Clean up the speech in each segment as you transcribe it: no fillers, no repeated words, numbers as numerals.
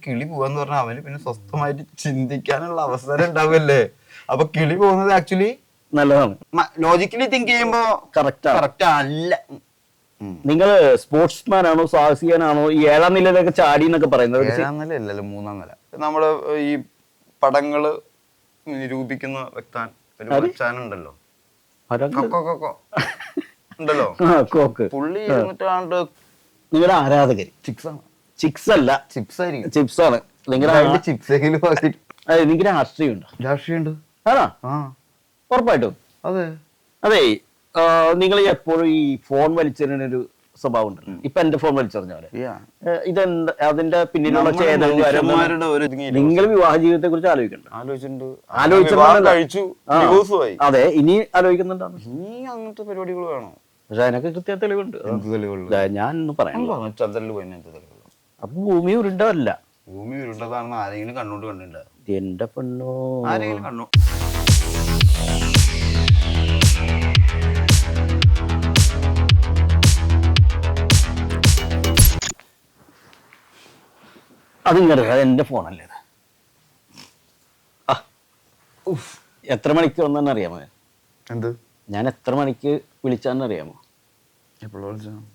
കിളി പോവാന്ന് പറഞ്ഞാൽ അവന് പിന്നെ സ്വസ്ഥമായിട്ട് ചിന്തിക്കാനുള്ള അവസരം ഉണ്ടാവില്ലേ? അപ്പൊ കിളി പോകുന്നത് ആക്ച്വലി നല്ലതാണ്. ലോജിക്കലി തിങ്ക് ചെയ്യുമ്പോ കറക്റ്റ് അല്ല. നിങ്ങൾ സ്പോർട്സ്മാൻ ആണോ സാഹസികനാണോ? ഈ 7ാം നിലയിലൊക്കെ ചാടി എന്നൊക്കെ പറയുന്നത് 7ാം നില അല്ലല്ലോ, 3ാം നില. നമ്മള് ഈ പടങ്ങള് നിരൂപിക്കുന്ന വ്യക്താനുണ്ടല്ലോ ഉണ്ടല്ലോ, പുള്ളി ഇരുന്നിട്ടാണ്ട് നിങ്ങളുടെ ആരാധകര് ചിക്സ് അല്ല ചിപ്സ് ആണ് നിങ്ങളുടെ ചിപ്സെങ്കിലും നിങ്ങൾക്ക് രാഷ്ട്രീയം ഉണ്ടോ? രാഷ്ട്രീയമുണ്ട്. ആണോ? ഉറപ്പായിട്ടും. അതെ അതെ. നിങ്ങൾ എപ്പോഴും ഈ ഫോൺ വലിച്ചെറിഞ്ഞൊരു സ്വഭാവം ഉണ്ടല്ലോ. ഇപ്പൊ എന്റെ ഫോൺ വലിച്ചെറിഞ്ഞ പോലെ ഇതെന്താ അതിന്റെ പിന്നിലുള്ള നിങ്ങൾ വിവാഹ ജീവിതത്തെ കുറിച്ച് ആലോചിക്കുന്നുണ്ട്. അതെ, ഇനി ആലോചിക്കുന്നുണ്ടാണ്. ഇനി അങ്ങനത്തെ പരിപാടികൾ വേണോ? പക്ഷെ അതിനൊക്കെ കൃത്യ തെളിവുണ്ട്. ഞാൻ പറയാം. അപ്പൊ ഭൂമി ഉരുണ്ടല്ല. ഭൂമി ഉരുണ്ടതാണെന്ന് ആരെങ്കിലും കണ്ണോട്ട് കണ്ടിട്ടുണ്ടോ? എന്റെ പെണ്ണോ, ആരെങ്കിലും കണ്ണു. അതിങ്ങറിയാം, അത് എന്റെ ഫോണല്ലേ. എത്ര മണിക്ക് വന്നെന്ന് അറിയാമോ? എന്ത്? ഞാൻ എത്ര മണിക്ക് വിളിച്ചാന്ന് അറിയാമോ?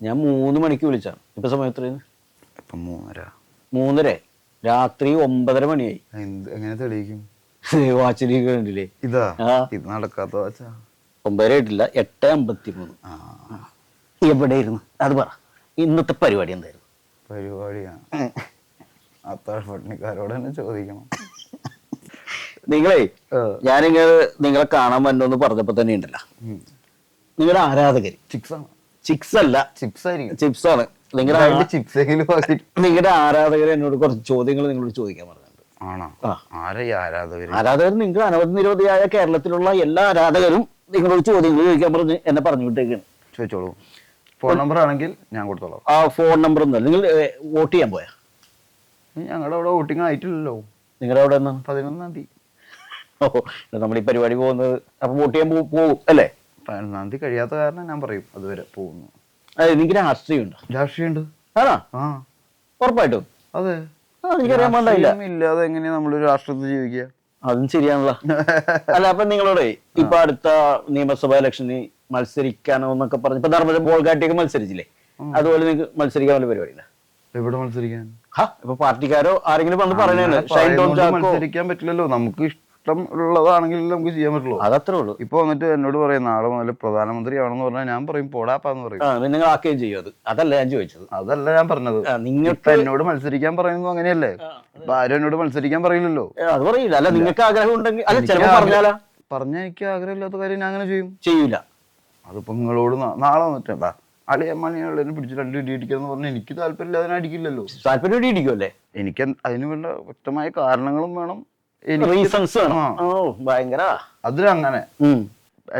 ഞാൻ 3 മണിക്ക് വിളിച്ചാണ്. ഇപ്പൊ സമയം എത്രയാണ്? 3:30. രാത്രി 9:30 മണിയായി. എങ്ങനെ തെളിയിക്കും? വാച്ചിലേക്ക് കണ്ടില്ലേ? ഇത് നടക്കാത്ത 9:30 ആയിട്ടില്ല, 8:53. എവിടെയായിരുന്നു അത് പറ. ഇന്നത്തെ പരിപാടി എന്തായിരുന്നു? പരിപാടിയാണ് അത്താഴ പട്ടിണിക്കാരോട് തന്നെ ചോദിക്കണം. നിങ്ങളെ നിങ്ങളെ കാണാൻ വന്നോന്ന് പറഞ്ഞപ്പോ തന്നെ ഉണ്ടല്ലോ, നിങ്ങളുടെ ആരാധകര് ചിക്സ് അല്ല ചിപ്സ് ആണ്. നിങ്ങളുടെ ആരാധകർ എന്നോട് കുറച്ച് ചോദ്യങ്ങൾ നിങ്ങളോട് ചോദിക്കാൻ പറഞ്ഞിട്ടുണ്ട്. ആരാധകർ നിങ്ങൾ അനവധി നിരവധിയായ കേരളത്തിലുള്ള എല്ലാ ആരാധകരും നിങ്ങളോട് ചോദ്യങ്ങൾ ചോദിക്കാൻ പറഞ്ഞ് എന്നെ പറഞ്ഞു വിട്ടേക്കാണ്. ചോദിച്ചോളൂ. ഫോൺ നമ്പർ ആണെങ്കിൽ ഞാൻ കൊടുത്തോളാം. ആ ഫോൺ നമ്പർ ഒന്നുമല്ല. നിങ്ങൾ വോട്ട് ചെയ്യാൻ പോയാ? ഞങ്ങളുടെ അവിടെ വോട്ടിംഗ് ആയിട്ടില്ലല്ലോ. നിങ്ങളുടെ അവിടെ 11-ാം തീയതി. ഓ, നമ്മൾ ഈ പരിപാടി പോകുന്നത് അപ്പൊ വോട്ട് ചെയ്യാൻ പോകും അല്ലേ? 11-ാം തീയതി കഴിയാത്ത കാരണം ഞാൻ പറയും അതുവരെ പോകുന്നു. അതെ, നിങ്ങൾക്ക് രാഷ്ട്രീയം ഉണ്ടോ? രാഷ്ട്രീയമുണ്ട്. ആണോ? ഉറപ്പായിട്ടും. അതെ, എനിക്കറിയാൻ പാടില്ല. ഇല്ലാതെ എങ്ങനെയാ നമ്മളൊരു രാഷ്ട്രത്തിൽ ജീവിക്കുക? അതും ശരിയാണല്ലോ. അല്ല, അപ്പൊ നിങ്ങളോട് ഇപ്പൊ അടുത്ത നിയമസഭാ ഇലക്ഷന് മത്സരിക്കാനോ എന്നൊക്കെ പറഞ്ഞു ഇപ്പൊ ധർമ്മജൻ ബോൾഗാട്ടിയൊക്കെ മത്സരിച്ചില്ലേ? അതുപോലെ നിങ്ങൾക്ക് മത്സരിക്കാൻ വല്ല പരിപാടിയില്ല? എവിടെ മത്സരിക്കാൻ? ഇപ്പൊ പാർട്ടിക്കാരോ ആരെങ്കിലും വന്ന് പറയണേ മത്സരിക്കാൻ പറ്റില്ലല്ലോ. നമുക്ക് ഇഷ്ടം ഉള്ളതാണെങ്കിൽ നമുക്ക് ചെയ്യാൻ പറ്റുള്ളൂ. അതത്രേ ഉള്ളൂ. ഇപ്പൊ വന്നിട്ട് എന്നോട് പറയും നാളെ മുതൽ പ്രധാനമന്ത്രി ആണെന്ന് പറഞ്ഞാൽ ഞാൻ പറയും പോടാപ്പാന്ന് പറയും. നിങ്ങൾ ആക്കുകയും ചെയ്യും. അതല്ല ഞാൻ ചോദിച്ചത്. അതല്ല ഞാൻ പറഞ്ഞത്. നിങ്ങൾക്ക് എന്നോട് മത്സരിക്കാൻ പറയുന്നു അങ്ങനെയല്ലേ? ഇപ്പൊ ആരും എന്നോട് മത്സരിക്കാൻ പറയില്ലല്ലോ. അത് പറയില്ല. അല്ല, നിങ്ങൾക്ക് ആഗ്രഹം ഉണ്ടെങ്കിൽ അല്ല ചിലപ്പോ പറഞ്ഞാലാ പറഞ്ഞാൽ എനിക്ക് ആഗ്രഹമില്ലാത്ത കാര്യം ഞാൻ അങ്ങനെ ചെയ്യൂല. അതിപ്പോ നിങ്ങളോട് നാളെ വന്നിട്ടാ അളിയമ്മണികളെ പിടിച്ച് 2 ഇടി അടിക്കാന്ന് പറഞ്ഞാൽ എനിക്ക് താല്പര്യമില്ല. അതിനടിക്കില്ലല്ലോ. താല്പര്യം ഇടിക്കുമല്ലേ? എനിക്ക് അതിന് വേണ്ട വ്യക്തമായ കാരണങ്ങളും വേണം, റീസൺസ് വേണം. ഭയങ്കര അതിലങ്ങനെ.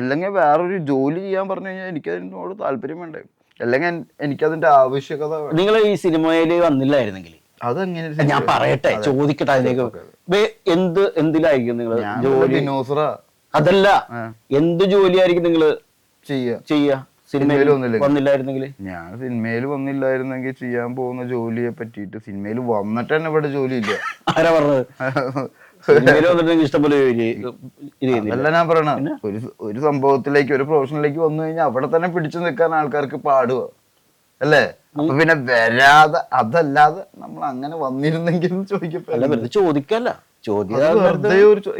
അല്ലെങ്കിൽ വേറൊരു ജോലി ചെയ്യാൻ പറഞ്ഞു കഴിഞ്ഞാൽ എനിക്ക് അതിനോട് താല്പര്യം വേണ്ടേ? അല്ലെങ്കിൽ എനിക്കതിന്റെ ആവശ്യകത. നിങ്ങൾ ഈ സിനിമയില് വന്നില്ലായിരുന്നെങ്കിൽ അതെങ്ങനെ? ഞാൻ പറയട്ടെ, ചോദിക്കട്ടെ. അതിലേക്ക് എന്തിലായിരിക്കും നിങ്ങൾ ജോലി? അതല്ല, എന്ത് ജോലിയായിരിക്കും നിങ്ങൾ ചെയ്യാ? സിനിമയിൽ വന്നില്ലായിരുന്നെങ്കിൽ? ഞാൻ സിനിമയിൽ വന്നില്ലായിരുന്നെങ്കിൽ ചെയ്യാൻ പോകുന്ന ജോലിയെ പറ്റിയിട്ട് സിനിമയിൽ വന്നിട്ട് തന്നെ ഇവിടെ ജോലിയില്ല. ആരാ പറഞ്ഞത്? ഇഷ്ടംപോലെ അതല്ല ഞാൻ പറയണ. ഒരു സംഭവത്തിലേക്ക് ഒരു പ്രൊഫഷനിലേക്ക് വന്നു കഴിഞ്ഞാൽ അവിടെ തന്നെ പിടിച്ചു നിൽക്കാൻ ആൾക്കാർക്ക് പാടുക അല്ലേ? അപ്പൊ പിന്നെ വരാതെ അതല്ലാതെ നമ്മൾ അങ്ങനെ വന്നിരുന്നെങ്കിൽ ചോദിക്കല്ല.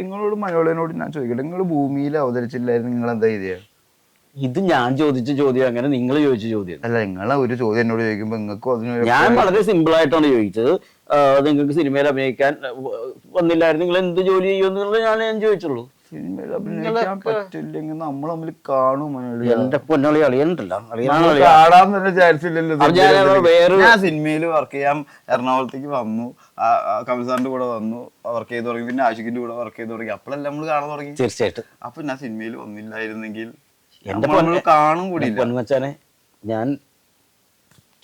നിങ്ങളോട് മലയാളിനോട് ഞാൻ ചോദിക്കട്ടെ, നിങ്ങൾ ഭൂമിയിൽ അവതരിച്ചില്ലായിരുന്നു നിങ്ങൾ എന്താ ചെയ്തേ? ഇത് ഞാൻ ചോദിച്ച ചോദ്യം അങ്ങനെ നിങ്ങൾ ചോദിച്ച ചോദ്യം അല്ല. നിങ്ങളെ ഒരു ചോദ്യം എന്നോട് ചോദിക്കുമ്പോ നിങ്ങൾക്കും അതിന് ഞാൻ വളരെ സിമ്പിൾ ആയിട്ടാണ് ചോദിച്ചത്. നിങ്ങൾക്ക് സിനിമയിൽ അഭിനയിക്കാൻ വന്നില്ലായിരുന്നു നിങ്ങൾ എന്ത് ജോലി ചെയ്യുമെന്നുള്ളത് ഞാൻ ചോദിച്ചുള്ളൂ. സിനിമയിൽ അഭിനയിക്കാൻ പറ്റില്ലെങ്കിൽ നമ്മൾ തമ്മിൽ കാണും. എന്റെ പൊന്നളി അളിയണ്ടല്ലോ, കാണാൻ തന്നെ ചാൻസ് ഇല്ലല്ലോ. ഞാൻ സിനിമയിൽ വർക്ക് ചെയ്യാൻ എറണാകുളത്തേക്ക് വന്നു, കമൽസാറിന്റെ കൂടെ വന്നു, വർക്ക് ചെയ്ത് തുടങ്ങി. പിന്നെ ആഷിഖിന്റെ കൂടെ വർക്ക് ചെയ്ത് തുടങ്ങി. അപ്പോഴല്ലേ നമ്മൾ കാണാൻ തുടങ്ങി. തീർച്ചയായിട്ടും. അപ്പൊ ഞാൻ സിനിമയിൽ വന്നില്ലായിരുന്നെങ്കിൽ കാണും കൂടി പൊന്നുവച്ചാനെ ഞാൻ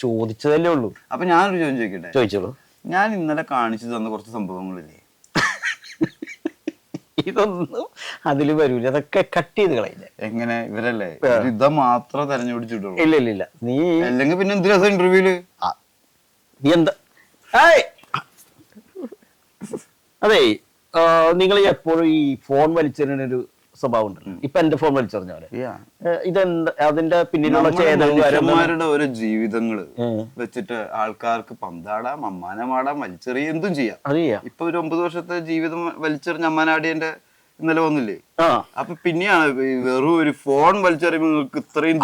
ചോദിച്ചതല്ലേ ഉള്ളൂ. അപ്പൊ ഞാനൊരു ചോദ്യം ചോദിക്കട്ടെ? ചോദിച്ചോളൂ. ഞാൻ ഇന്നലെ കാണിച്ചു തന്ന കുറച്ച് സംഭവങ്ങളില്ലേ, ഇതൊന്നും അതില് വരൂല. അതൊക്കെ കട്ട് ചെയ്ത് കളയില്ല. എങ്ങനെ? ഇവരല്ലേ ഇത് മാത്രം തെരഞ്ഞെടുത്തിട്ടുള്ളൂ? ഇല്ല. നീ അല്ലെങ്കിൽ പിന്നെ എന്ത് രസം ഇന്റർവ്യൂല്? നീ എന്താ അതെ, നിങ്ങൾ എപ്പോഴും ഈ ഫോൺ വലിച്ചെറിയുന്ന ഒരു സ്വഭാവം ഉണ്ട്. ഇപ്പൊ എന്റെ ഫോൺ വലിച്ചെറിഞ്ഞ പോലെ. ഇതെന്താ അതിന്റെ പിന്നിലുള്ള മനുഷ്യന്മാരുടെ ഓരോ ജീവിതങ്ങള് വെച്ചിട്ട് ആൾക്കാർക്ക് പന്താടാം, അമ്മാനമാടാം, വലിച്ചെറിയ എന്തും ചെയ്യാം. ഇപ്പൊ ഒരു 9 വർഷത്തെ ജീവിതം വലിച്ചെറിഞ്ഞ അമ്മാനാടിയന്റെ ഇന്നലെ വന്നില്ലേ? അപ്പൊ പിന്നെയാണ് വെറും ഒരു ഫോൺ വലിച്ചെറിയുമ്പോൾ നിങ്ങൾക്ക് ഇത്രയും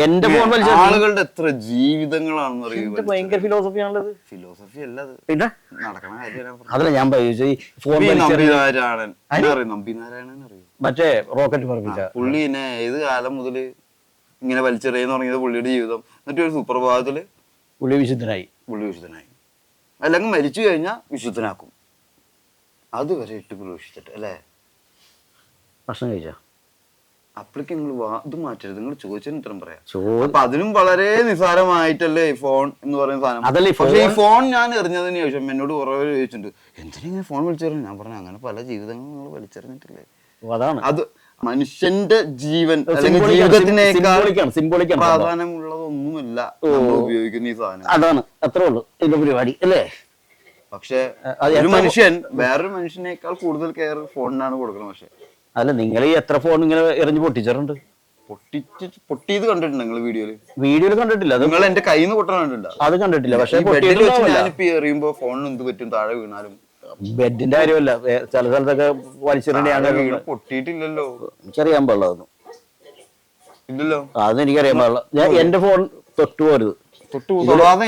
എന്റെ ഫോൺ ആളുകളുടെ എത്ര ജീവിതങ്ങളാണെന്ന് അറിയുന്നത്. ഭയങ്കര ഫിലോസഫിയാണുള്ളത്. ഫിലോസഫി അല്ലത്, പിന്നെ നടക്കണ കാര്യം. അതല്ല ഞാൻ നമ്പിനാരായണൻ അറിയും, മറ്റേ റോക്കറ്റ് പറമ്പിച്ച പുള്ളി പിന്നെ ഏത് കാലം മുതല് ഇങ്ങനെ വലിച്ചെറിയാന്ന് തുടങ്ങിയത് പുള്ളിയുടെ ജീവിതം. എന്നിട്ട് ഒരു സുപ്രഭാതത്തില് പുള്ളി വിശുദ്ധനായി. അല്ലെങ്കിൽ മരിച്ചു കഴിഞ്ഞാൽ വിശുദ്ധനാക്കും. അതുവരെ ഇട്ട് പ്രവേശിച്ചിട്ട് അല്ലേ? ഭക്ഷണം കഴിച്ചാ അപ്പോഴേക്ക് നിങ്ങൾ ഇത് മാറ്റരുത്. നിങ്ങൾ ചോദിച്ചതിന് ഉത്തരം പറയാം. അപ്പൊ അതിനും വളരെ നിസ്സാരമായിട്ടല്ലേ ഈ ഫോൺ എന്ന് പറയുന്ന സാധനം. പക്ഷെ ഈ ഫോൺ ഞാൻ എറിഞ്ഞതിന് ശേഷം എന്നോട് കുറെ പേര് ചോദിച്ചിട്ടുണ്ട്, എന്തിനാ ഫോൺ വലിച്ചെറിഞ്ഞു? ഞാൻ പറഞ്ഞു, അങ്ങനെ പല ജീവിതങ്ങളും നിങ്ങൾ വലിച്ചെറിഞ്ഞിട്ടില്ലേ? അതാണ് അത്. മനുഷ്യന്റെ ജീവൻ അല്ലെങ്കിൽ ജീവിതത്തിനേക്കാൾ പ്രാധാന്യമുള്ളതൊന്നുമില്ല ഉപയോഗിക്കുന്ന ഈ സാധനം. അതാണ്, അത്രേ ഉള്ളൂ ഇതിന്റെ പരിപാടി അല്ലേ? പക്ഷെ ഒരു മനുഷ്യൻ വേറൊരു മനുഷ്യനേക്കാൾ കൂടുതൽ കെയർ ഫോണിനാണ് കൊടുക്കുന്നത്. പക്ഷെ അല്ല, നിങ്ങൾ ഈ എത്ര ഫോൺ ഇങ്ങനെ എറിഞ്ഞ് പൊട്ടിച്ചിട്ടുണ്ട്? പൊട്ടിയത് കണ്ടിട്ടുണ്ട് നിങ്ങൾ വീഡിയോയിൽ കണ്ടിട്ടില്ല? നിങ്ങൾ എന്റെ കയ്യിൽ നിന്ന് പൊട്ടണ കണ്ടിട്ടില്ല? അത് കണ്ടിട്ടില്ല. പക്ഷെ ഞാനിപ്പോ എറിയുമ്പോ ഫോണിന് എന്ത് പറ്റും? താഴെ വീണാലും ബെഡിന്റെ കാര്യമല്ല, ചില സ്ഥലത്തൊക്കെ വലിച്ചെറിഞ്ഞ പൊട്ടിയിട്ടില്ലല്ലോ. എനിക്കറിയാൻ പാടില്ല ഇല്ലല്ലോ, അതൊന്നും എനിക്കറിയാൻ പാടില്ല. ഞാൻ എന്റെ ഫോൺ തൊട്ടു പോരുത്. ഒരുപാട്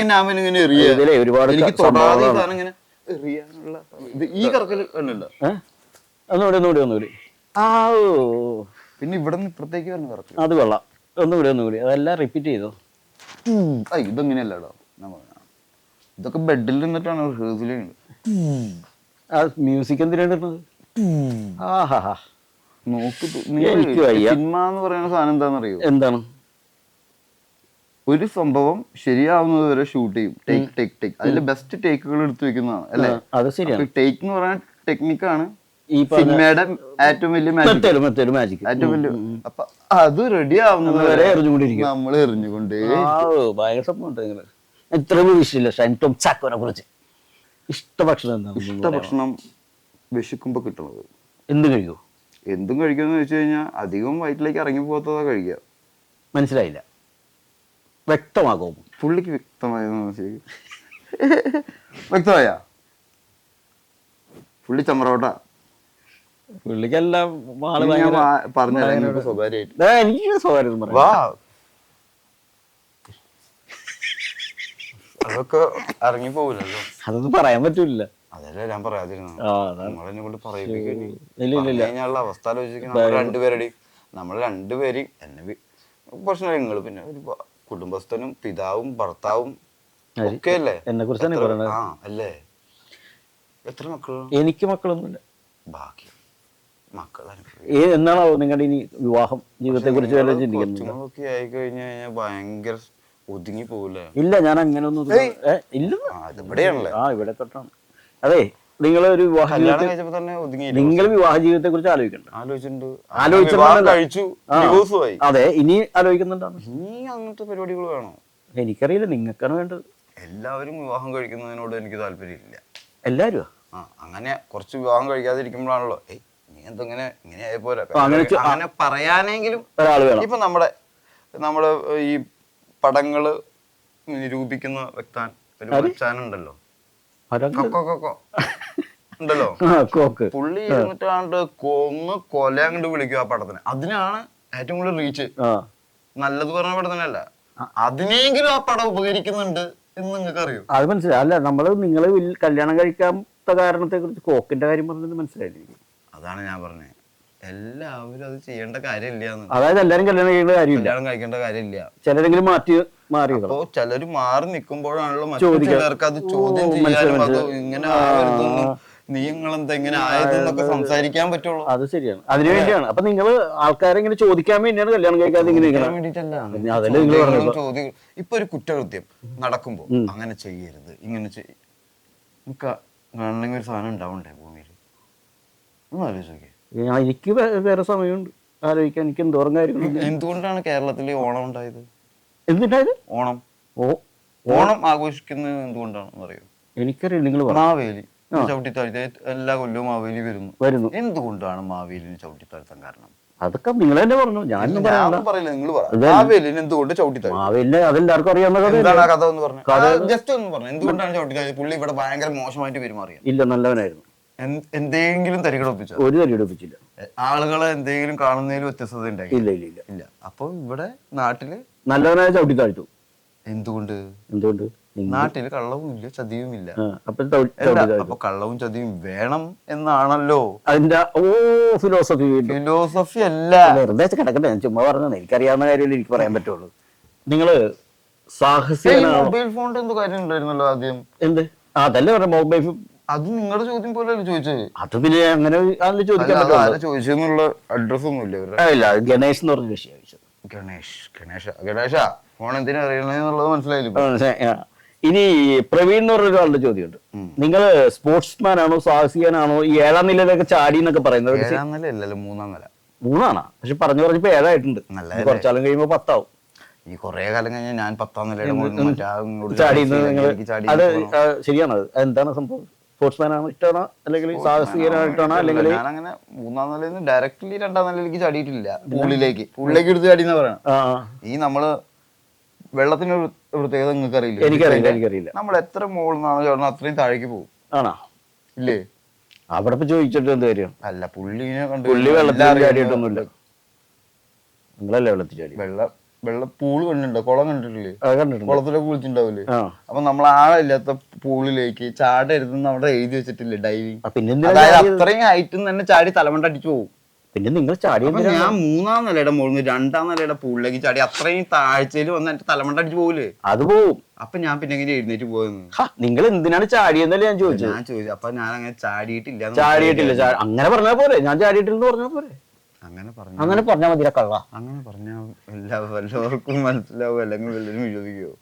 ഒന്നുകൂടി പിന്നെ ഇവിടെ നിന്ന് ഇപ്പഴത്തേക്ക് അത് കൊള്ളാം. ഒന്നുകൂടി അതെല്ലാം റിപ്പീറ്റ് ചെയ്തോ. ഇതെങ്ങനെയല്ലോ, ഇതൊക്കെ ബെഡിൽ നിന്നിട്ടാണ് റിഹേഴ്സൽ ചെയ്യുന്നത്. മ്യൂസിക് എന്തിനാണ് ഇടുന്നത്? നോക്ക്, സിനിമ എന്ന് പറയുന്ന സാധനം എന്താണെന്നറിയോ? എന്താണ്? ഒരു സംഭവം ശരിയാവുന്നത് വരെ ഷൂട്ട് ചെയ്യും. ടേക്ക് അതിന്റെ ബെസ്റ്റ് ടേക്കുകൾ എടുത്തു വെക്കുന്നതാണ് അല്ലേ? അത് ശരിയാണ്. ടേക്ക് എന്ന് പറയുന്ന ടെക്നിക്കാണ് ഈ സിനിമയുടെ ഏറ്റവും വലിയ മാജിക്. ഏറ്റവും വലിയ. അപ്പൊ അത് റെഡി ആവുന്നത് വരെ നമ്മൾ എറിഞ്ഞുകൊണ്ട് ഭയങ്കര സ്വപ്നം. ഇത്രയും വിഷയമില്ല ഷൈൻ ടോം ചാക്കോനെ കുറിച്ച്. ഇഷ്ടഭക്ഷണം എന്താണ്? ഇഷ്ടഭക്ഷണം വിശക്കുമ്പോ കിട്ടുന്നത്. എന്തും കഴിക്കോ? എന്തും കഴിക്കുമെന്ന് വെച്ച് കഴിഞ്ഞാൽ അധികം വയറ്റിലേക്ക് ഇറങ്ങി പോകാത്തതാ കഴിക്കുക. മനസ്സിലായില്ല, വ്യക്തമാകും. പുള്ളിക്ക് വ്യക്തമായ പുള്ളി ചമ്രവട്ട. പുള്ളിക്കെല്ലാം പറഞ്ഞ സ്വകാര്യമായിട്ട് എനിക്ക് സ്വകാര്യം അതൊക്കെ ഇറങ്ങി പോവില്ലല്ലോ. അതൊന്നും പറയാൻ പറ്റൂല. അതല്ലേ ഞാൻ പറയാതിരുന്നു. നമ്മളെന്നെ കൊണ്ട് പറയിപ്പിക്കാനുള്ള അവസ്ഥ ആലോചിക്കുന്ന നമ്മൾ രണ്ടുപേര് എന്നെ പ്രശ്നങ്ങൾ, പിന്നെ ഒരു കുടുംബസ്ഥനും പിതാവും ഭർത്താവും ഒക്കെ അല്ലേ? എന്നെ കുറിച്ച് അല്ലേ? എത്ര മക്കളാണ്? എനിക്ക് മക്കളൊന്നുമില്ല. ബാക്കി മക്കൾ എന്നാണോ നിങ്ങളുടെ ഇനി വിവാഹം ജീവിതത്തെ കുറിച്ച് ചിന്തിക്കുന്നത്? ആയി കഴിഞ്ഞു കഴിഞ്ഞാൽ ഭയങ്കര ഒതുങ്ങി പോവില്ലേ? ഇല്ല, ഞാൻ അങ്ങനെ ഒന്നും ഇല്ല. ഇവിടെ തൊട്ടാണ്. അതെ, നിങ്ങൾ ഒരു വിവാഹ ജീവിതത്തെ കുറിച്ച് അതെ, ഇനി ആലോചിക്കുന്നുണ്ടാണ്. ഇനി അങ്ങനത്തെ പരിപാടികൾ വേണോ? എനിക്കറിയില്ല, നിങ്ങൾക്കാണ് വേണ്ടത്. എല്ലാവരും വിവാഹം കഴിക്കുന്നതിനോട് എനിക്ക് താല്പര്യമില്ല. എല്ലാരും അങ്ങനെ കുറച്ച് വിവാഹം കഴിക്കാതിരിക്കുമ്പോഴാണല്ലോ നീ എന്തെങ്ങനെ ഇങ്ങനെ ആയപ്പോലെ അങ്ങനെ പറയാനെങ്കിലും ഒരാൾ വേണം. ഇപ്പൊ നമ്മുടെ ഈ പടങ്ങള് നിരൂപിക്കുന്ന വ്യക്താൻ ഒരു ചാനുണ്ടല്ലോ ഉണ്ടല്ലോ, പുള്ളി ഇരുന്നിട്ടാണ്ട് കൊല അങ്ങോട്ട് വിളിക്കും ആ പടത്തിന്. അതിനാണ് ഏറ്റവും കൂടുതൽ റീച്ച്. നല്ലത് പറഞ്ഞ പടത്തിനല്ല, അതിനെങ്കിലും ആ പടം ഉപകരിക്കുന്നുണ്ട് എന്ന് നിങ്ങൾക്ക് അറിയോ? അത് മനസ്സിലായി. അല്ല, നമ്മള് നിങ്ങള് കല്യാണം കഴിക്കാത്ത കാരണത്തെ കുറിച്ച് കോക്കിന്റെ കാര്യം പറഞ്ഞത് മനസ്സിലായില്ലേ? അതാണ് ഞാൻ പറഞ്ഞത്, എല്ലാവരും അത് ചെയ്യേണ്ട കാര്യമില്ല. അതായത് എല്ലാരും കല്യാണം കഴിക്കേണ്ട കാര്യമില്ല, കല്യാണം കഴിക്കേണ്ട കാര്യമില്ല. ചിലരെങ്കിലും മാറി. അപ്പോ ചിലര് മാറി നിൽക്കുമ്പോഴാണല്ലോ മറ്റു ചിലർക്ക് അത് ചോദ്യം ചെയ്യാനും അത് ഇങ്ങനെ നീങ്ങളെന്താ ഇങ്ങനെ ആയതെന്നൊക്കെ സംസാരിക്കാൻ പറ്റുള്ളൂ. അത് ശരിയാണ്, അതിനു വേണ്ടിയാണ്. അപ്പൊ നിങ്ങള് ആൾക്കാരെ ഇങ്ങനെ ചോദിക്കാൻ വേണ്ടിയാണ് കല്യാണം കഴിക്കാതെ ചോദ്യം. ഇപ്പൊ ഒരു കുറ്റകൃത്യം നടക്കുമ്പോ അങ്ങനെ ചെയ്യരുത്, ഇങ്ങനെ കാണണമെങ്കിൽ ഒരു സാധനം ഉണ്ടാവണ്ടേ ഭൂമിയിൽ? ഒന്ന് ആലോചിച്ചോക്കെ. എനിക്ക് വേറെ സമയമുണ്ട് ആലോചിക്കാൻ. എനിക്ക് എന്തോരം കാര്യങ്ങൾ. എന്തുകൊണ്ടാണ് കേരളത്തിൽ ഓണം ഉണ്ടായത്? എന്തുണ്ടായത്? ഓണം ആഘോഷിക്കുന്നത് എന്തുകൊണ്ടാണെന്ന് അറിയോ? എനിക്കറിയാം. നിങ്ങൾ മാവേലി ചവിട്ടി താഴ്ത്തി എല്ലാ കൊല്ലവും മാവേലി വരുന്നു. എന്തുകൊണ്ടാണ് മാവേലിനെ ചവിട്ടി താഴ്ത്താൻ കാരണം? അതൊക്കെ നിങ്ങൾ തന്നെ പറഞ്ഞു, ഞാൻ പറയില്ല, നിങ്ങൾ പറ. മാവേലിനെ എന്തുകൊണ്ട് ചവിട്ടി താഴ്ത്തി? മാവേലിനെ അതെല്ലാവർക്കും അറിയാവുന്ന എന്താണ് ആ കഥ എന്ന് പറഞ്ഞു, ജസ്റ്റ് ഒന്ന് പറഞ്ഞു. എന്തുകൊണ്ടാണ് ചവിട്ടി താഴ്ത്തി? പുള്ളി ഇവിടെ ഭയങ്കര മോശമായിട്ട് പെരുമാറിയ? ഇല്ല, നല്ലവനായിരുന്നു. എന്തെങ്കിലും തരികടൊപ്പിച്ച? ഒരു തരികടൊപ്പിച്ചില്ല. ആളുകളെ എന്തെങ്കിലും കാണുന്നതിൽ വ്യത്യസ്തത ഉണ്ടായി? ഇല്ല ഇല്ല ഇല്ല ഇല്ല. അപ്പൊ ഇവിടെ നാട്ടില് നല്ലവനായ ചവിട്ടി താഴ്ത്തു. എന്തുകൊണ്ട്? എന്തുകൊണ്ട്? നാട്ടില് കള്ളവും ഇല്ല ചതിയും ഇല്ല. അപ്പൊ കള്ളവും ചതിയും വേണം എന്നാണല്ലോ അതിന്റെ ഫിലോസഫി അല്ല. വെറുതെ കിടക്കട്ടെ, ഞാൻ ചുമ്മാ പറഞ്ഞത്. എനിക്കറിയാവുന്ന കാര്യമല്ലേ എനിക്ക് പറയാൻ പറ്റുള്ളൂ. നിങ്ങള് സാഹസികനാണോ? മൊബൈൽ ഫോണിന്റെ എന്തോ കാര്യം ഉണ്ടായിരുന്നല്ലോ ആദ്യം. എന്ത്? അതല്ലേ പറഞ്ഞ മൊബൈൽ. അത് നിങ്ങളുടെ ചോദ്യം പോലെ ചോദിച്ചത്. അത് പിന്നെ അങ്ങനെ ചോദിക്കാൻ ചോദിച്ചെന്നുള്ള അഡ്രസ് ഒന്നും ഇല്ല. ഗണേഷ് എന്ന് പറഞ്ഞ വിഷയം. ഗണേശ ഫോൺ എന്തിനാ അറിയണെന്നുള്ളത് മനസ്സിലായില്ല. ഇനി പ്രവീൺ എന്ന് പറഞ്ഞൊരാളുടെ ചോദ്യമുണ്ട്. നിങ്ങൾ സ്പോർട്സ്മാൻ ആണോ സാഹസികനാണോ? ഈ 7ാം നിലയിലൊക്കെ ചാടി എന്നൊക്കെ പറയുന്നത്? 7ാം നിലയല്ലല്ലോ, 3ാം നില. 3ആണോ? പക്ഷെ പറഞ്ഞപ്പോ 7ആയിട്ടുണ്ട്. കുറച്ചാലും കഴിയുമ്പോ 10 ആവും. ഈ കൊറേ കാലം കഴിഞ്ഞാൽ ഞാൻ 10ാം നിലയുടെ ചാടി. അത് ശരിയാണോ? എന്താണ് സംഭവം? സ്പോർട്സ്മാൻ ആണോ ഇഷ്ടമാണോ, അല്ലെങ്കിൽ സാഹസികനായിട്ടാണോ? അല്ലെങ്കിൽ ഞാനങ്ങനെ 3ാം നിലയിൽ നിന്ന് ഡയറക്ട്ലി 2ാം നിലയിലേക്ക് ചാടിയിട്ടില്ല. പൂളിലേക്ക് എടുത്ത് ചാടിയെന്ന് പറയണം. ഈ നമ്മള് വെള്ളത്തിന് പ്രത്യേകത നിങ്ങൾക്ക് അറിയില്ല? എനിക്കറിയില്ല. നമ്മൾ എത്ര മുകളിൽ നിന്നാണ് ചാടുന്നത് അത്രയും താഴേക്ക് പോകും. ആണോ? ഇല്ലേ? അവിടെ ചോദിച്ചിട്ട് എന്ത് കാര്യം? അല്ല, പുള്ളിനെ പുള്ളി വെള്ളത്തിൽ ചാടിയിട്ടൊന്നുമില്ല. നിങ്ങളല്ലേ വെള്ളത്തിൽ ചാടി? വെള്ള പൂള് കണ്ടിട്ടുണ്ടോ? കുളം കണ്ടിട്ടില്ലേ? കുളത്തിലൊക്കെ കുളിച്ചിട്ടുണ്ടാവില്ലേ? അപ്പൊ നമ്മൾ ആളില്ലാത്ത പൂളിലേക്ക് ചാടരുതെന്ന് അവിടെ എഴുതി വെച്ചിട്ടില്ലേ ഡൈവിങ്? അതായത് അത്രയും ഹൈറ്റിൽ തന്നെ ചാടി തലമണ്ട അടിച്ചു പോകും. പിന്നെ നിങ്ങൾ ചാടി? ഞാൻ 3ാം നിലയുടെ മുകളിൽ 2ാം നിലയുടെ പൂളിലേക്ക് ചാടി അത്രയും താഴ്ചയിൽ വന്ന് എന്റെ തലമണ്ട അടിച്ചു പോകില്ലേ? അത് പോവും. അപ്പൊ ഞാൻ പിന്നെ എങ്ങനെ എഴുന്നേറ്റ് പോയെന്ന്? നിങ്ങൾ എന്തിനാണ് ചാടിയെന്നല്ലേ ഞാൻ ചോദിച്ചു. അപ്പൊ ഞാൻ അങ്ങനെ ചാടിയിട്ടില്ല. അങ്ങനെ പറഞ്ഞാ പോരെ? ഞാൻ ചാടിയിട്ടില്ലെന്ന് പറഞ്ഞാ പോരെ? അങ്ങനെ പറഞ്ഞാൽ മതി. കള്ള അങ്ങനെ പറഞ്ഞാൽ എല്ലാവർക്കും മനസ്സിലാവും, അല്ലെങ്കിൽ വല്ലവരും വിരോധിക്കുവോ?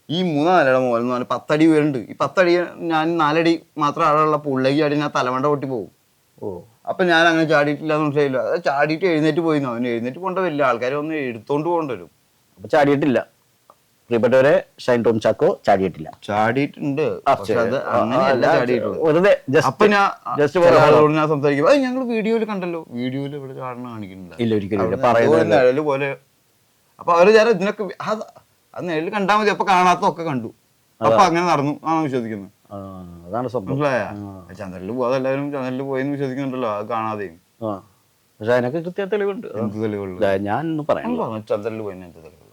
ഈ 3ാം നിലയുടെ മുകളിൽ എന്ന് പറഞ്ഞാൽ 10 അടി ഉയരുണ്ട്. ഈ 10 അടി ഞാൻ 4 അടി മാത്രം ആളുള്ള പൂളിലേക്ക് ചാടി ഞാൻ തലമണ്ട പൊട്ടി പോകും. അപ്പൊ ഞാൻ അങ്ങനെ ചാടിയിട്ടില്ല എന്ന് മനസ്സിലായില്ല. അത് ചാടിയിട്ട് എഴുന്നേറ്റ് പോയി. അവന് എഴുന്നേറ്റ് പോകേണ്ട വലിയ ആൾക്കാരെ ഒന്ന് എടുത്തോണ്ട് പോകേണ്ടി വരും. അപ്പൊ ചാടിയിട്ടില്ല. പ്രിയപ്പെട്ടവരെ, ഷൈൻ ടോം ചാക്കോ ചാടിയിട്ടില്ല. ചാടിയിട്ടുണ്ട്, പക്ഷെ അത് അങ്ങനെയല്ല ചാടിയിട്ടുള്ളത്. അപ്പൊ ഞാൻ സംസാരിക്കും, അത് ഞങ്ങൾ വീഡിയോയിൽ കണ്ടല്ലോ. വീഡിയോയിൽ ഇവിടെ ചാടണ കാണിക്കുന്നില്ല നിഴല് പോലെ. അപ്പൊ അവര് ചേരാ ഇതിനൊക്കെ അത് നിഴല് കണ്ടാൽ മതി. അപ്പൊ കാണാത്തൊക്കെ കണ്ടു. അപ്പൊ അങ്ങനെ നടന്നു ആണ് വിശ്വസിക്കുന്നത്. അതാണ് സംഭവം. ചന്ദ്രനിൽ പോവാതെ എല്ലാവരും ചന്ദ്രനിൽ പോയെന്ന് വിശ്വസിക്കുന്നുണ്ടല്ലോ, അത് കാണാതെയും. പക്ഷെ അതിനൊക്കെ കൃത്യ തെളിവുണ്ട്. ഞാൻ പറയാം ചന്ദ്രനിൽ പോയി എന്ത് തെളിവുള്ളൂ?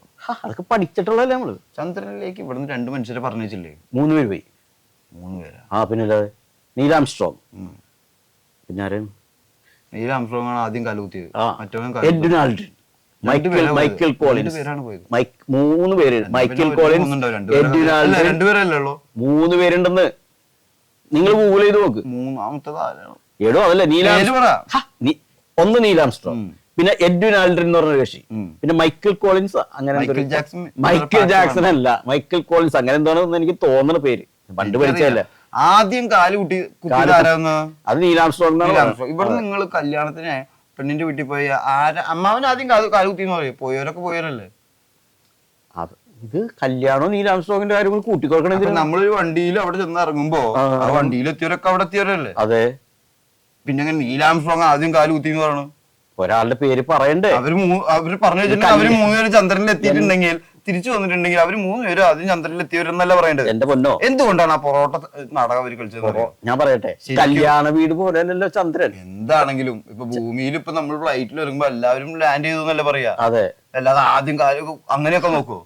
അതൊക്കെ പഠിച്ചിട്ടുള്ളതല്ലേ നമ്മള്. ചന്ദ്രനിലേക്ക് ഇവിടുന്ന് 2 മനുഷ്യരെ പറഞ്ഞില്ലേ? 3 പേര് പോയി. 3 പേരാ? പിന്നെ അല്ലാതെ നീൽ ആംസ്ട്രോങ്. പിന്നെ ആരാണ്? നീൽ ആംസ്ട്രോങ് ആണ് ആദ്യം കാലുകുത്തിയത്. Edwin Aldrin, Michael Collins. 3 പേര്. Michael Collins, Edwin Aldrin. 2 പേരല്ലോ? 3 പേരുണ്ടെന്ന് നിങ്ങൾ ഗൂഗിൾ ചെയ്ത് നോക്ക്. 3ാമത്തത് ആരാണ്? എടോ അതല്ല, ഒന്ന് നീൽ ആംസ്ട്രോങ്, പിന്നെ എഡ്വിൻ ആൽഡ്രിൻ എന്ന് പറഞ്ഞ കക്ഷി, പിന്നെ മൈക്കൽ കോളിൻസ്. അങ്ങനെ മൈക്കൽ ജാക്സൺ അല്ല, മൈക്കൽ കോളിൻസ് അങ്ങനെ എന്താണെന്ന് എനിക്ക് തോന്നുന്ന പേര്. പണ്ട് പഠിച്ചതല്ല. ആദ്യം കാലുകുട്ടി അത് നീൽ ആംസ്ട്രോങ്. ഇവിടെ നിങ്ങൾ കല്യാണത്തിന് പെണ്ണിന്റെ വീട്ടിൽ പോയി അമ്മാവന് ആദ്യം കാലുകുത്തി എന്ന് പറയും. പോയവരൊക്കെ പോയവരല്ലേ? ഇത് കല്യാണോ നീൽ ആംസ്ട്രോങ്ങിന്റെ കാര്യങ്ങൾ കൂട്ടിക്കൊടുക്കണേ. നമ്മളൊരു വണ്ടിയിൽ അവിടെ ചെന്ന് ഇറങ്ങുമ്പോ ആ വണ്ടിയിൽ എത്തിയവരൊക്കെ അവിടെ എത്തിയവരല്ലേ? അതെ. പിന്നെ നീൽ ആംസ്ട്രോങ് ആദ്യം കാലുകുത്തി എന്ന് പറയണു. ഒരാളുടെ പേര് പറയണ്ടേ? അവര് പറഞ്ഞു വെച്ചിട്ടുണ്ടെങ്കിൽ അവര് 3 പേര് ചന്ദ്രനിൽ എത്തിയിട്ടുണ്ടെങ്കിൽ തിരിച്ചു വന്നിട്ടുണ്ടെങ്കിൽ അവര് 3 പേരും ആദ്യം ചന്ദ്രനിൽ എത്തിയവരെന്നല്ല പറയേണ്ടത്. എന്റെ പൊന്നോ, എന്തുകൊണ്ടാണ് ആ പൊറോട്ട നാടകം അവര് കളിച്ചത്? ഞാൻ പറയട്ടെ, കല്യാണ വീട് പോലെയല്ലോ ചന്ദ്രൻ. എന്താണെങ്കിലും ഇപ്പൊ ഭൂമിയിൽ ഇപ്പൊ നമ്മൾ ഫ്ലൈറ്റിൽ വരുമ്പോ എല്ലാവരും ലാൻഡ് ചെയ്തു എന്നല്ലേ പറയാ? അതെ. അല്ലാതെ ആദ്യം അങ്ങനെയൊക്കെ നോക്കൂ.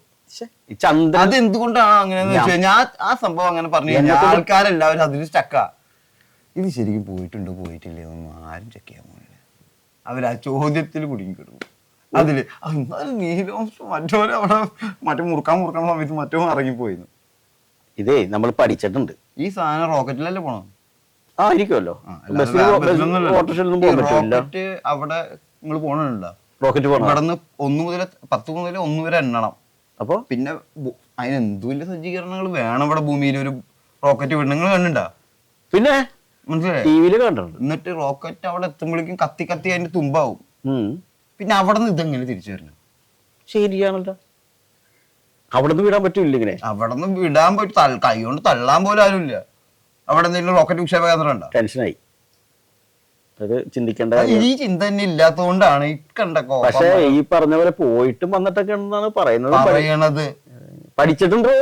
ചന്ദ്രൻ അത് എന്തുകൊണ്ടാണ് അങ്ങനെയെന്ന് വെച്ച് കഴിഞ്ഞാൽ ആ സംഭവം അങ്ങനെ പറഞ്ഞു കഴിഞ്ഞാൽ ആൾക്കാരെല്ലാവരും അതിൽ സ്റ്റക്കാ. ഇത് ശരിക്കും പോയിട്ടുണ്ടോ പോയിട്ടില്ലേ എന്നൊന്നും ആരും ചെക്ക് ചെയ്യാൻ പോണില്ല. അവര് ആ ചോദ്യത്തിൽ കുടുങ്ങിക്കിടും. അതില് നീലം മറ്റോരെ അവിടെ മുറുക്കാൻ സമയത്ത് മറ്റോ ഇറങ്ങിപ്പോയിരുന്നു. ഇതേ നമ്മൾ പഠിച്ചിട്ടുണ്ട്. ഈ സാധനം റോക്കറ്റിലല്ലേ പോണം? ഇരിക്കുമല്ലോ. റോക്കറ്റ് അവിടെ നിങ്ങൾ പോണുണ്ടോ? റോക്കറ്റ് പോകണം. ഇവിടെ നിന്ന് 10 മുതൽ 1 വരെ എണ്ണണം. അപ്പൊ പിന്നെ അതിന് എന്ത് വലിയ സജ്ജീകരണങ്ങൾ വേണം ഇവിടെ ഭൂമിയിൽ ഒരു റോക്കറ്റ് വിടണം. നിങ്ങൾ കണ്ടിട്ടുണ്ടോ? പിന്നെ മനസ്സിലായി കണ്ടിട്ടുണ്ട്. എന്നിട്ട് റോക്കറ്റ് അവിടെ എത്തുമ്പോഴേക്കും കത്തി അതിന്റെ തുമ്പാവും. പിന്നെ അവിടെ നിന്ന് ഇതെങ്ങനെ തിരിച്ചു വരണം? ശരിയാണല്ലോ. അവിടെ നിന്ന് വിടാൻ പറ്റൂല. ഇങ്ങനെ അവിടെ നിന്ന് വിടാൻ പറ്റും. കൈ കൊണ്ട് തള്ളാൻ പോലും ആരുമില്ല. അവിടെ എന്തെങ്കിലും റോക്കറ്റ് വിക്ഷേപ കേന്ദ്രം ഉണ്ടോ? ടെൻഷനായി. അത് ചിന്തിക്കേണ്ട ഈ ചിന്ത തന്നെ ഇല്ലാത്തതുകൊണ്ടാണ് ഈ കണ്ട പക്ഷെ ഈ പറഞ്ഞ പോലെ പോയിട്ടും വന്നിട്ടൊക്കെ ഉണ്ടെന്നാണ് പറയണത്. പഠിച്ചിട്ടുണ്ടോ?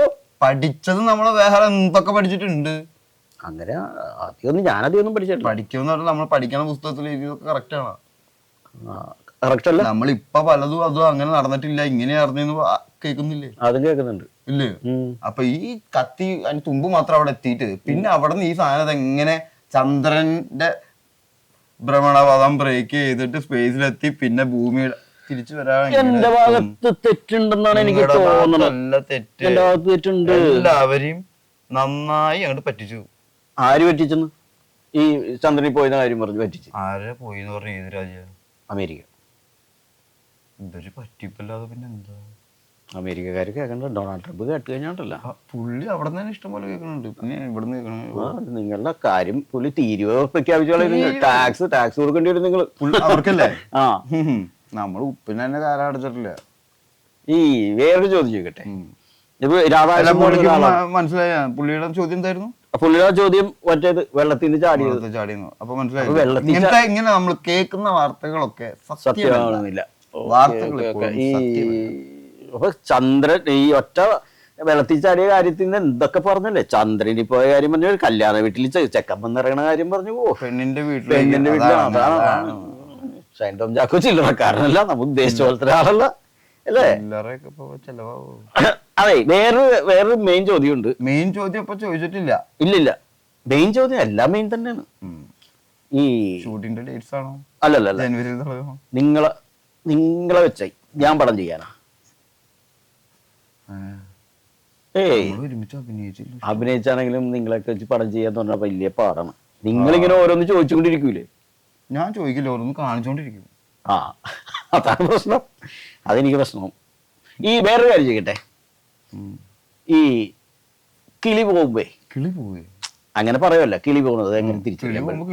പഠിച്ചത് നമ്മള് വേറെ എന്തൊക്കെ പഠിച്ചിട്ടുണ്ട്. അങ്ങനെ ഞാനധികമൊന്നും പഠിച്ചിട്ടില്ല. പഠിക്കുമെന്ന് പറഞ്ഞാൽ നമ്മൾ പഠിക്കുന്ന പുസ്തകത്തിൽ എഴുതിയതൊക്കെ കറക്റ്റ് ആണ്. കറക്റ്റ് അല്ല. നമ്മളിപ്പൊ പലതും അതും അങ്ങനെ നടന്നിട്ടില്ല, ഇങ്ങനെ നടന്നു കേൾക്കുന്നില്ലേ? അതും കേൾക്കുന്നുണ്ട്. ഇല്ലേ? അപ്പൊ ഈ കത്തി അതിന് തുമ്പ് മാത്രം അവിടെ എത്തിയിട്ട് പിന്നെ അവിടെ നിന്ന് ഈ സാധനം എങ്ങനെ ചന്ദ്രന്റെ ഭ്രമണപഥം ബ്രേക്ക് ചെയ്തിട്ട് സ്പേസിലെത്തി പിന്നെ ഭൂമിയുടെ തിരിച്ചു വരാൻ എന്റെ ഭാഗത്ത് തെറ്റുണ്ടെന്നാണ് എനിക്ക് തോന്നുന്നത്. എല്ലാവരെയും നന്നായി അങ്ങോട്ട് പറ്റിച്ചു. ആര് പറ്റിച്ചെന്ന്? ഈ ചന്ദ്രനിൽ പോയ കാര്യം പറഞ്ഞു പറ്റിച്ചു. ആരെ പോയിന്ന് പറഞ്ഞ ഏത് രാജ്യം? അമേരിക്ക. ഇതൊരു പറ്റിപ്പല്ലാതെ പിന്നെ എന്താ? അമേരിക്കക്കാര് കേൾക്കണ്ട. ഡൊണാൾഡ് ട്രംപ് കേട്ട് കഴിഞ്ഞാണ്ടല്ല, പുള്ളി അവിടെ തന്നെ ഇഷ്ടം പോലെ കേൾക്കുന്നുണ്ട്. പിന്നെ ഇവിടുന്ന് നിങ്ങളുടെ കാര്യം പുള്ളി തീരുവ പ്രഖ്യാപിച്ചോളെ. ടാക്സ് കൊടുക്കേണ്ടി വരും നിങ്ങൾ അവർക്കല്ലേ? ആ, നമ്മൾ ഉപ്പിന് തന്നെ കാലം അടച്ചിട്ടില്ല. ഈ വേറൊരു ചോദ്യം ചോദിക്കട്ടെ. മനസ്സിലായ പുള്ളിയുടെ ചോദ്യം എന്തായിരുന്നു? പുള്ളിയുടെ ചോദ്യം മറ്റേത് വെള്ളത്തിൽ നിന്ന് ചാടിയെന്നു. അപ്പൊ മനസ്സിലായി ഇങ്ങനെ നമ്മൾ കേൾക്കുന്ന വാർത്തകളൊക്കെ സത്യമാണെന്നില്ല. ഈ അപ്പൊ ചന്ദ്രൻ ഈ ഒറ്റ വെള്ളത്തിൽ ചാടിയ കാര്യത്തിൽ നിന്ന് എന്തൊക്കെ പറഞ്ഞല്ലേ? ചന്ദ്രനിൽ പോയ കാര്യം പറഞ്ഞു, കല്യാണ വീട്ടിൽ ചെക്കൻ വന്നിറങ്ങണ കാര്യം പറഞ്ഞു, പെണ്ണിന്റെ വീട്ടിൽ. അതാണ് ഷൈൻ ടോം ചാക്കോ ചില്ലറക്കാരനല്ല, നമ്മൾ ഉദ്ദേശിച്ച പോലത്തെ ഒരാളല്ല അല്ലേ? അതെ. വേറൊരു മെയിൻ ചോദ്യം ഉണ്ട്. മെയിൻ ചോദ്യം ഇപ്പൊ ചോദിച്ചിട്ടില്ല. ഇല്ലില്ല, മെയിൻ ചോദ്യം എല്ലാം മെയിൻ തന്നെയാണ്. ഈ ഷൂട്ടിന്റെ ഡേറ്റ്സ് ആണോ? അല്ലല്ല, നിങ്ങളെ വെച്ചായി ഞാൻ പടം ചെയ്യാനാ. അഭിനയിച്ചാണെങ്കിലും നിങ്ങളൊക്കെ വെച്ച് പടം ചെയ്യാന്ന് പറഞ്ഞാൽ വലിയ പാടാണ്. നിങ്ങളിങ്ങനെ ഓരോന്ന് ചോദിച്ചുകൊണ്ടിരിക്കൂലേ? ഞാൻ ചോദിക്കില്ല, ഓരോന്ന് കാണിച്ചോണ്ടിരിക്കും. ആ, അതാണ് പ്രശ്നം. അതെനിക്ക് പ്രശ്നം. ഈ വേറൊരു കാര്യം ചെയ്യട്ടെ. ഈ കിളി പോവേ അങ്ങനെ പറയുമല്ല, കിളി പോകുന്നത് എങ്ങനെ തിരിച്ചറിയാൻ പറ്റും?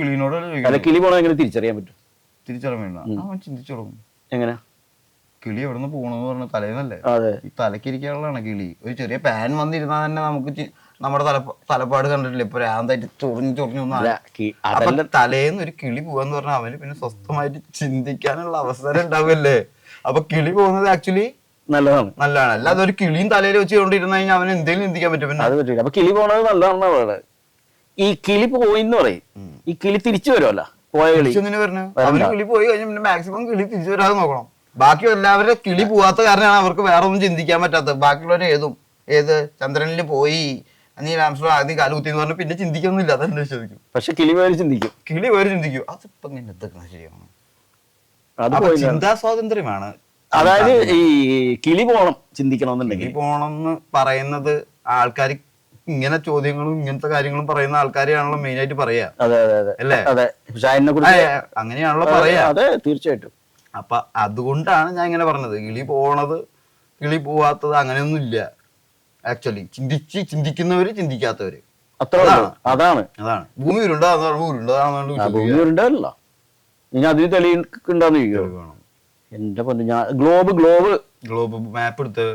അല്ല, കിളി പോണത് എങ്ങനെ തിരിച്ചറിയാൻ പറ്റും? ചിന്തിച്ചോളും. എങ്ങനെ കിളി എവിടെ നിന്ന് പോണെന്ന് പറഞ്ഞ തലേന്നല്ലേ? ഈ തലക്കിരിക്കാനുള്ളതാണ് കിളി. ഒരു ചെറിയ പാൻ വന്നിരുന്നാൽ തന്നെ നമുക്ക് നമ്മുടെ തലപ്പാട് കണ്ടിട്ടില്ല, ഇപ്പൊ രാന്തായിട്ട് ചൊറിഞ്ഞു തലേന്ന് ഒരു കിളി പോവാന്ന് പറഞ്ഞാൽ അവന് പിന്നെ സ്വസ്ഥമായിട്ട് ചിന്തിക്കാനുള്ള അവസരം ഉണ്ടാവില്ലേ? അപ്പൊ കിളി പോകുന്നത് ആക്ച്വലി നല്ലതാണ്. അല്ലാതെ ഒരു കിളിയും തലയിൽ വെച്ചുകൊണ്ടിരുന്ന കഴിഞ്ഞാൽ അവന് എന്തെങ്കിലും ചിന്തിക്കാൻ പറ്റും? അത് പറ്റില്ല. അപ്പൊ കിളി പോണത് നല്ലതാണെന്നാ പറയുന്നത്. ഈ കിളി പോയിന്ന് പറയും, ഈ കിളി തിരിച്ചു വരുമല്ല, പോയ കിളി കിളി പോയി കഴിഞ്ഞാൽ പിന്നെ മാക്സിമം കിളി തിരിച്ചു വരാതെ നോക്കണം. ബാക്കി എല്ലാവരുടെ കിളി പോവാത്ത കാരണമാണ് അവർക്ക് വേറെ ഒന്നും ചിന്തിക്കാൻ പറ്റാത്തത്. ബാക്കിയുള്ളവർ ഏത് ചന്ദ്രനിൽ പോയി നീ ആദ്യം കാലുകുത്തിന്ന് പറഞ്ഞാൽ പിന്നെ ചിന്തിക്കൊന്നുമില്ല, അതെന്നെ ചോദിക്കും. പക്ഷെ കിളി പോയി ചിന്തിക്കും. അതിപ്പോ ശരിയാണ്. ചിന്താ സ്വാതന്ത്ര്യമാണ്. അതായത് ഈ കിളി പോണം ചിന്തിക്കണമെന്നുണ്ടെങ്കിൽ. കിളി പോണം എന്ന് പറയുന്നത് ആൾക്കാർ ഇങ്ങനെ ചോദ്യങ്ങളും ഇങ്ങനത്തെ കാര്യങ്ങളും പറയുന്ന ആൾക്കാരെയാണല്ലോ മെയിൻ ആയിട്ട് പറയാ. അല്ലേ? അങ്ങനെയാണല്ലോ പറയാ. അതെ, തീർച്ചയായിട്ടും. അപ്പൊ അതുകൊണ്ടാണ് ഞാൻ ഇങ്ങനെ പറഞ്ഞത്. കിളി പോണത് കിളി പോവാത്തത് അങ്ങനെയൊന്നും ഇല്ല. ആക്ച്വലി ചിന്തിക്കുന്നവര് ചിന്തിക്കാത്തവര് അതാണ്. ഭൂമി ഉരുണ്ടോ? ഭൂമി ഉരുണ്ടല്ലോ. ഇനി അതിന് തെളിയിക്കുണ്ടാന്ന് ചോദിക്കണം. എന്റെ പൊന്നു, ഞാൻ ഗ്ലോബ് മാപ്പ് എടുത്ത്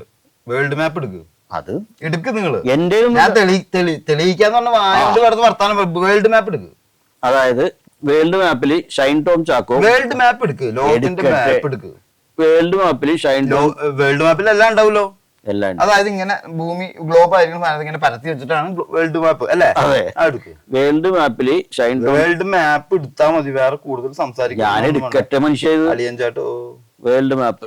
വേൾഡ് മാപ്പ് എടുക്ക്. അത് എടുക്ക് നിങ്ങള്. എന്റെ തെളിയിക്കാന്ന് പറഞ്ഞ വായോണ്ട് വെറുതെ വർത്താനം. വേൾഡ് മാപ്പ് എടുക്ക്. അതായത് വേൾഡ് മാപ്പിൽ ഷൈൻ ടോം ചാക്കോ വേൾഡ് മാപ്പ് എടുക്ക്. ലോകത്തിന്റെ മാപ്പ് എടുക്ക്. വേൾഡ് മാപ്പിൽ വേൾഡ് മാപ്പിൽ എല്ലാം ഉണ്ടാവുമല്ലോ. എല്ലാം. അതായത് ഇങ്ങനെ ഭൂമി ഗ്ലോബ് ആയിരിക്കും, ഇങ്ങനെ പരത്തി വെച്ചിട്ടാണ് വേൾഡ് മാപ്പ് അല്ലേ? എടുക്ക്. വേൾഡ് മാപ്പിൽ വേൾഡ് മാപ്പ് എടുത്താൽ മതി, വേറെ കൂടുതൽ സംസാരിക്കും. ഞാൻ എടുക്കട്ടെ മനുഷ്യ. അളിയൻചാട്ടോ വേൾഡ് മാപ്പ്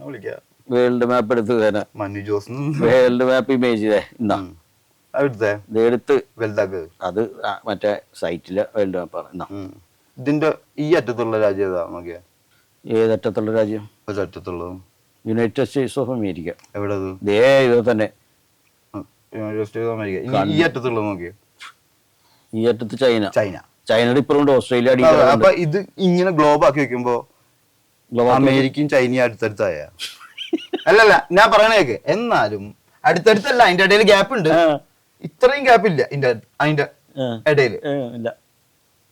വിളിക്കാം. വേൾഡ് മാപ്പ് എടുത്ത് തരാം. Manu Jose world map image എടുത്ത് വലുതാക്ക്. അത് മറ്റേ സൈറ്റിലെ വേൾഡ് മാപ്പാണ്. ഇതിന്റെ ഈ അറ്റത്തുള്ള രാജ്യം ഏതാ നോക്കിയാ? ഏതറ്റത്തുള്ള രാജ്യം? അറ്റത്തുള്ളത് യുണൈറ്റഡ് സ്റ്റേറ്റ്സ് ഓഫ് അമേരിക്ക. എവിടെ? ഇത് തന്നെ യുണൈറ്റഡ് സ്റ്റേറ്റ്സ് ഓഫ് അമേരിക്ക. ഈ അറ്റത്തുള്ളത് നോക്കിയാ? ഈ അറ്റത്ത് ചൈനയുടെ ഇപ്പുറമുണ്ട്, ഓസ്ട്രേലിയ. അപ്പൊ ഇത് ഇങ്ങനെ ഗ്ലോബ് ആക്കി വെക്കുമ്പോ അമേരിക്കയും ചൈനയും അടുത്തടുത്തായ അല്ലല്ല ഞാൻ പറയണേക്ക്. എന്നാലും അടുത്തടുത്തല്ല, അതിന്റെ ഇടയിൽ ഗ്യാപ്പ് ഉണ്ട്. ഇത്രയും ഗ്യാപ്പ് ഇല്ല അതിന്റെ ഇടയിൽ.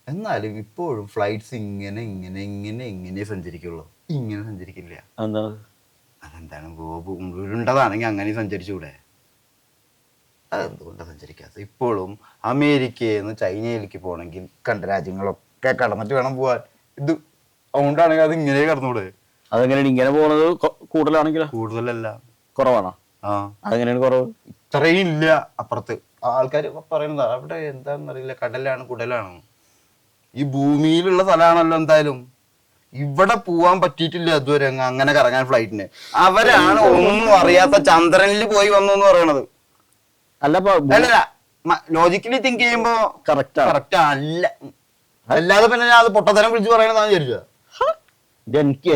എന്നാലും ഇപ്പോഴും ഫ്ലൈറ്റ്സ് ഇങ്ങനെ സഞ്ചരിക്കുള്ളൂ, ഇങ്ങനെ സഞ്ചരിക്കില്ല. അതെന്താണ്? ഗ്ലോബ് ഉരുണ്ടതാണെങ്കിൽ അങ്ങനെ സഞ്ചരിച്ചുകൂടെ? അതെന്തുകൊണ്ടാണ് സഞ്ചരിക്കാത്തത്? ഇപ്പോഴും അമേരിക്കയിൽ നിന്ന് ചൈനയിലേക്ക് പോകണമെങ്കിൽ കണ്ട രാജ്യങ്ങളൊക്കെ കടന്നിട്ട് വേണം പോവാൻ. ഇത് അതുകൊണ്ടാണെങ്കിൽ അത് ഇങ്ങനെ കടന്നൂടെ? അതെങ്ങനെയാണ് ഇങ്ങനെ പോകുന്നത്? കൂടുതലാണെങ്കിലോ? കൂടുതലല്ല, കുറവാണോ? അതെങ്ങനെയാണ് കുറവ്? ഇത്രയും ഇല്ല. അപ്പുറത്ത് ആൾക്കാർ പറയുന്നത് അവിടെ എന്താണെന്നറിയില്ല, കടലാണ് കുടലാണ്. ഈ ഭൂമിയിലുള്ള സ്ഥലമാണല്ലോ എന്തായാലും. ഇവിടെ പോവാൻ പറ്റിയിട്ടില്ല അതുവരെ അങ്ങനെ കറങ്ങാൻ ഫ്ലൈറ്റിന്. അവരാണ് ഒന്നും അറിയാത്ത ചന്ദ്രനിൽ പോയി വന്നു എന്ന് പറയണത്. അല്ല ലോജിക്കലി തിങ്ക് ചെയ്യുമ്പോ കറക്റ്റ് അല്ല. അല്ലാതെ പിന്നെ ഞാൻ അത് പൊട്ടത്തരം വിളിച്ച് പറയണതാന്ന് വിചാരിച്ചത്.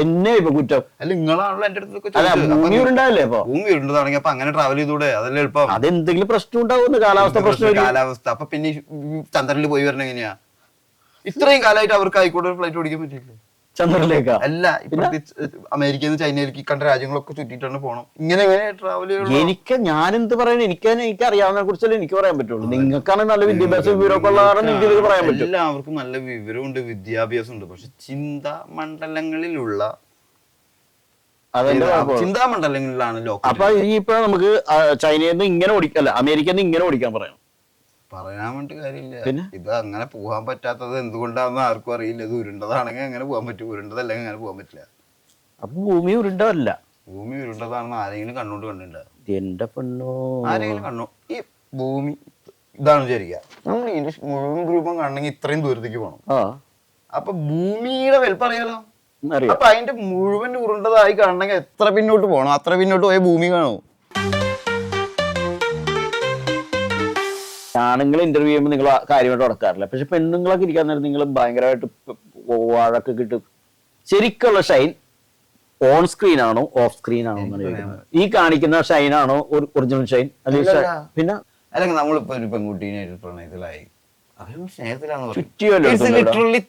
എന്നെ ഇപ്പൊ കുറ്റം. അല്ല നിങ്ങളാണല്ലോ എന്റെ അടുത്തൊക്കെ ഭൂമി ഉരുണ്ടാവില്ലേ? ഭൂമി ഉരുണ്ടതാണെങ്കിൽ അപ്പൊ അങ്ങനെ ട്രാവൽ ചെയ്തൂടെ? അതല്ലേ എളുപ്പം. അതെന്തെങ്കിലും പ്രശ്നം ഉണ്ടാവും, കാലാവസ്ഥ. അപ്പൊ പിന്നെ ചന്ദ്രനിൽ പോയി വരണ എങ്ങനെയാ? ഇത്രയും കാലമായിട്ട് അവർക്ക് ആയിക്കോട്ടെ ഫ്ലൈറ്റ് ഓടിക്കാൻ പറ്റില്ല. ചന്ദ്രനിലേക്കാ? അല്ല, ഇപ്പഴത്തെ അമേരിക്കയിൽ നിന്ന് ചൈനയിലേക്ക് കണ്ട രാജ്യങ്ങളൊക്കെ ചുറ്റിട്ടാണ് പോണം. ഇങ്ങനെ ട്രാവൽ എനിക്ക് ഞാനെന്ത് പറയുന്നത്? എനിക്ക് അറിയാവുന്നതിനെ കുറിച്ചല്ലേ എനിക്ക് പറയാൻ പറ്റുള്ളൂ. നിങ്ങൾക്കാണ് നല്ല വിദ്യാഭ്യാസം വിവരമൊക്കെ ഉള്ള കാരണം എനിക്ക് പറയാൻ പറ്റും. എല്ലാവർക്കും നല്ല വിവരമുണ്ട്, വിദ്യാഭ്യാസം ഉണ്ട്. പക്ഷെ ചിന്താമണ്ഡലങ്ങളിലുള്ള ചിന്താമണ്ഡലങ്ങളിലാണ് ലോകം. അപ്പൊ ഇനിയിപ്പോ നമുക്ക് ചൈനയിൽ നിന്ന് ഇങ്ങനെ ഓടിക്കല്ല, അമേരിക്കയിൽ നിന്ന് ഇങ്ങനെ ഓടിക്കാൻ പറയണം. പറയാൻ വേണ്ടി കാര്യമില്ല. ഇത് അങ്ങനെ പോകാൻ പറ്റാത്തത് എന്തുകൊണ്ടാണെന്ന് ആർക്കും അറിയില്ല. ഇത് ഉരുണ്ടതാണെങ്കിൽ അങ്ങനെ പോകാൻ പറ്റും, ഉരുണ്ടതല്ലെങ്കിൽ അങ്ങനെ പോകാൻ പറ്റില്ല. അപ്പൊ ഭൂമി ഉരുണ്ടല്ല, ഭൂമി ഉരുണ്ടതാണെന്ന് ആരെങ്കിലും കണ്ണോട്ട് കണ്ടിട്ടുണ്ടോ? എന്റെ പെണ്ണോ, ആരെങ്കിലും കണ്ണു? ഈ ഭൂമി ഇതാണ് വിചാരിക്കുക. നമ്മൾ ഇതിന്റെ മുഴുവൻ രൂപം കാണണമെങ്കിൽ ഇത്രയും ദൂരത്തേക്ക് പോകണം. അപ്പൊ ഭൂമിയുടെ വലുപ്പം അറിയാലോ. അപ്പൊ അതിന്റെ മുഴുവൻ ഉരുണ്ടതായി കാണണമെങ്കിൽ എത്ര പിന്നോട്ട് പോകണം? അത്ര പിന്നോട്ട് പോയ ഭൂമി കാണും. ആണുങ്ങൾ ഇന്റർവ്യൂ ചെയ്യുമ്പോൾ നിങ്ങൾ കാര്യമായിട്ട് നടക്കാറില്ല. പക്ഷെ പെണ്ണുങ്ങളൊക്കെ ഇരിക്കാൻ നേരം നിങ്ങൾ ഭയങ്കരമായിട്ട് വാഴൊക്കെ കിട്ടും. ശരിക്കുള്ള ഷൈൻ ഓൺ സ്ക്രീൻ ആണോ ഓഫ് സ്ക്രീൻ ആണോ എന്നാണ് ഈ കാണിക്കുന്ന ഷൈൻ ആണോ ഒറിജിനൽ ഷൈൻ? പിന്നെ അല്ലെങ്കിൽ നമ്മളിപ്പോ ഒരു പെൺകുട്ടീനെ പ്രണയത്തിലായി, ചുറ്റിയല്ലോ,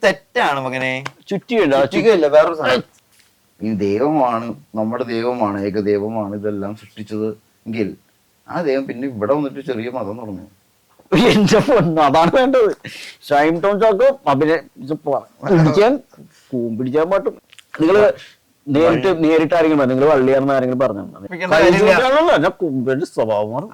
തെറ്റാണ് മകനെ. ചുറ്റിയല്ല വേറൊരു സാധനം. ഈ ദൈവമാണ്, നമ്മുടെ ദൈവമാണ്, ഏകദൈവമാണ് ഇതെല്ലാം സൃഷ്ടിച്ചത് എങ്കിൽ ആ ദൈവം പിന്നെ ഇവിടെ വന്നിട്ട് ചെറിയ മതം തുടങ്ങി. എന്റെ പൊണ്ണ്, അതാണ് വേണ്ടത്. ഷൈൻ ടോൺ ചാക്കോ പിടിക്കാൻ പിടിക്കാൻ പാട്ടും. നിങ്ങള് നേരിട്ട് ആരെങ്കിലും നിങ്ങൾ വള്ളിയാർന്ന് ആരെങ്കിലും പറഞ്ഞു കുമ്പന്റെ സ്വഭാവം മാറും.